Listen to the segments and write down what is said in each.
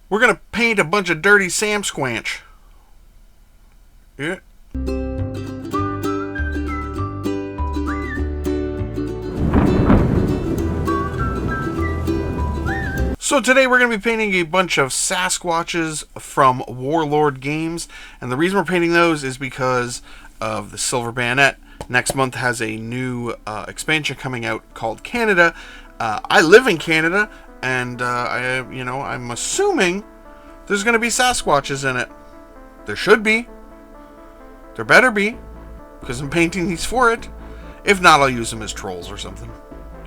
We're going to paint a bunch of dirty Sasquatch. Yeah. So today we're going to be painting a bunch of Sasquatches from Warlord Games, and the reason we're painting those is because of the Silver Bayonet. Next month has a new expansion coming out called Canada. I live in Canada, and I'm assuming there's going to be Sasquatches in it. There should be. There better be, because I'm painting these for it. If not, I'll use them as trolls or something.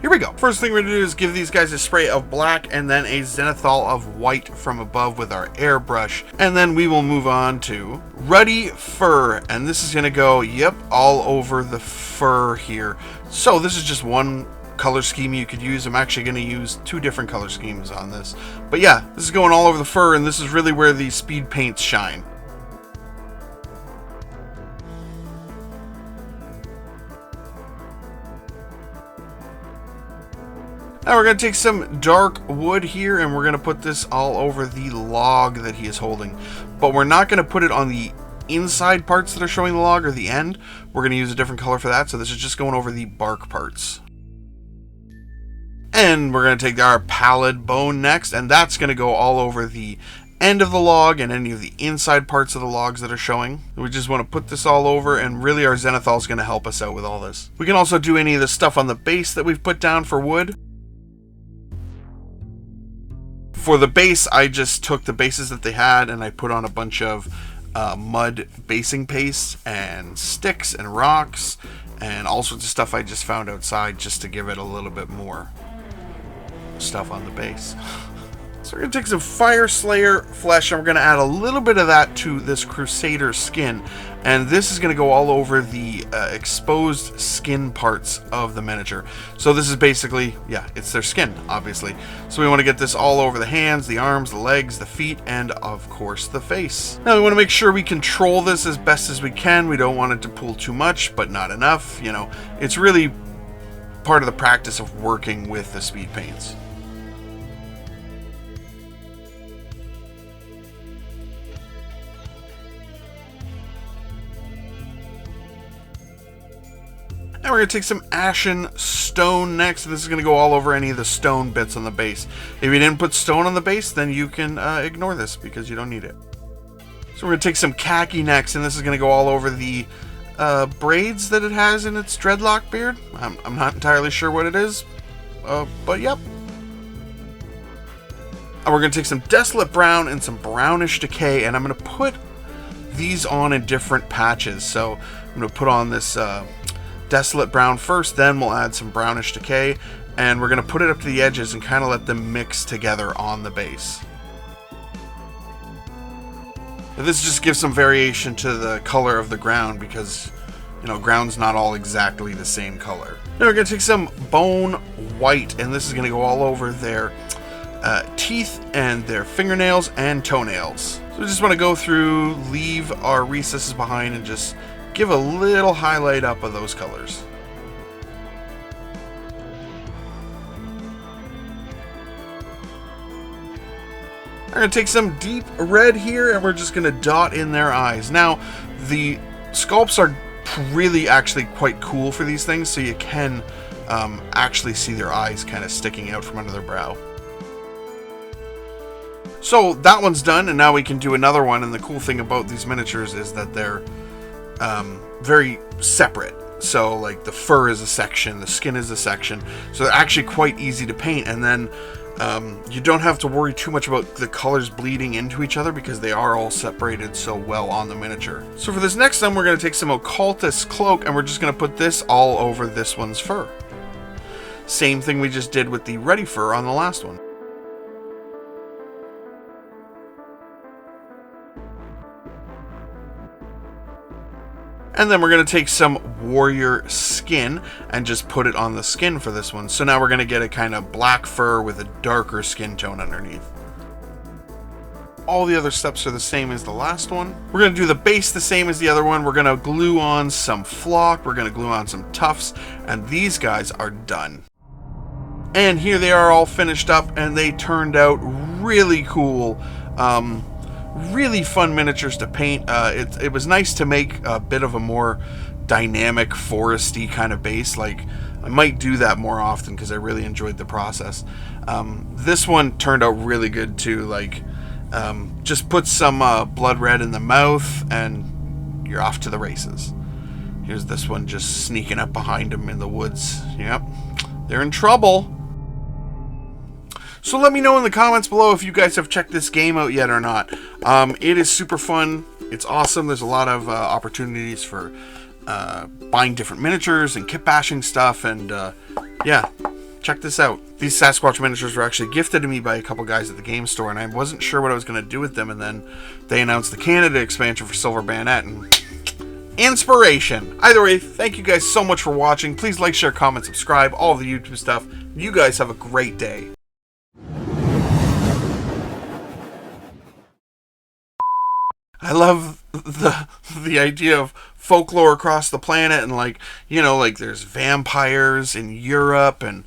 Here we go. First thing we're going to do is give these guys a spray of black and then a zenithal of white from above with our airbrush. And then we will move on to ruddy fur. And this is going to go, yep, all over the fur here. So this is just one color scheme you could use. I'm actually going to use two different color schemes on this. But yeah, this is going all over the fur, and this is really where the speed paints shine. Now we're going to take some dark wood here, and we're going to put this all over the log that he is holding. But we're not going to put it on the inside parts that are showing the log or the end. We're going to use a different color for that, so this is just going over the bark parts. And we're going to take our pallid bone next, and that's going to go all over the end of the log and any of the inside parts of the logs that are showing. We just want to put this all over, and really our zenithal is going to help us out with all this. We can also do any of the stuff on the base that we've put down for wood. For the base, I just took the bases that they had and I put on a bunch of mud basing paste and sticks and rocks and all sorts of stuff I just found outside just to give it a little bit more stuff on the base. So we're going to take some Fire Slayer flesh and we're going to add a little bit of that to this Crusader skin. And this is going to go all over the exposed skin parts of the miniature. So this is basically, yeah, it's their skin, obviously. So we want to get this all over the hands, the arms, the legs, the feet, and of course the face. Now we want to make sure we control this as best as we can. We don't want it to pull too much, but not enough. You know, it's really part of the practice of working with the speed paints. Now we're going to take some ashen stone next. This is going to go all over any of the stone bits on the base. If you didn't put stone on the base, then you can ignore this because you don't need it. So we're going to take some khaki next, and this is going to go all over the braids that it has in its dreadlock beard. I'm not entirely sure what it is, but yep. And we're going to take some desolate brown and some brownish decay, and I'm going to put these on in different patches. So I'm going to put on this desolate brown first, then we'll add some brownish decay, and we're going to put it up to the edges and kind of let them mix together on the base. But this just gives some variation to the color of the ground because, you know, ground's not all exactly the same color. Now we're going to take some bone white, and this is going to go all over their teeth and their fingernails and toenails. So we just want to go through, leave our recesses behind, and just give a little highlight up of those colors. I'm going to take some deep red here and we're just going to dot in their eyes. Now, the sculpts are really actually quite cool for these things, so you can actually see their eyes kind of sticking out from under their brow. So that one's done, and now we can do another one, and the cool thing about these miniatures is that they're very separate. So like the fur is a section, the skin is a section, so they're actually quite easy to paint, and then you don't have to worry too much about the colors bleeding into each other because they are all separated so well on the miniature. So for this next one, we're going to take some occultist cloak and we're just going to put this all over this one's fur. Same thing we just did with the ruddy fur on the last one. And then we're going to take some warrior skin and just put it on the skin for this one. So now we're going to get a kind of black fur with a darker skin tone underneath. All the other steps are the same as the last one. We're going to do the base the same as the other one. We're going to glue on some flock. We're going to glue on some tufts. And these guys are done. And here they are all finished up, and they turned out really cool. Really fun miniatures to paint. It was nice to make a bit of a more dynamic foresty kind of base. Like, I might do that more often because I really enjoyed the process. This one turned out really good too. Like, just put some blood red in the mouth and you're off to the races. Here's this one just sneaking up behind him in the woods. Yep, they're in trouble. So let me know in the comments below if you guys have checked this game out yet or not. It is super fun. It's awesome. There's a lot of opportunities for buying different miniatures and kit bashing stuff. And yeah, check this out. These Sasquatch miniatures were actually gifted to me by a couple guys at the game store, and I wasn't sure what I was going to do with them. And then they announced the Canada expansion for Silver Bayonet, and inspiration. Either way, thank you guys so much for watching. Please like, share, comment, subscribe, all the YouTube stuff. You guys have a great day. I love the idea of folklore across the planet, and like, you know, like there's vampires in Europe and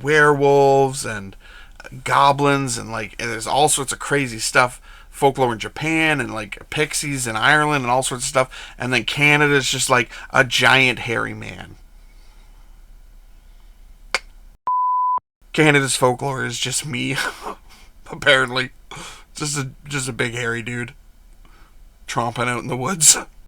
werewolves and goblins, and like, and there's all sorts of crazy stuff. Folklore in Japan, and like pixies in Ireland, and all sorts of stuff. And then Canada's just like a giant hairy man. Canada's folklore is just me, apparently. Just a big hairy dude tromping out in the woods.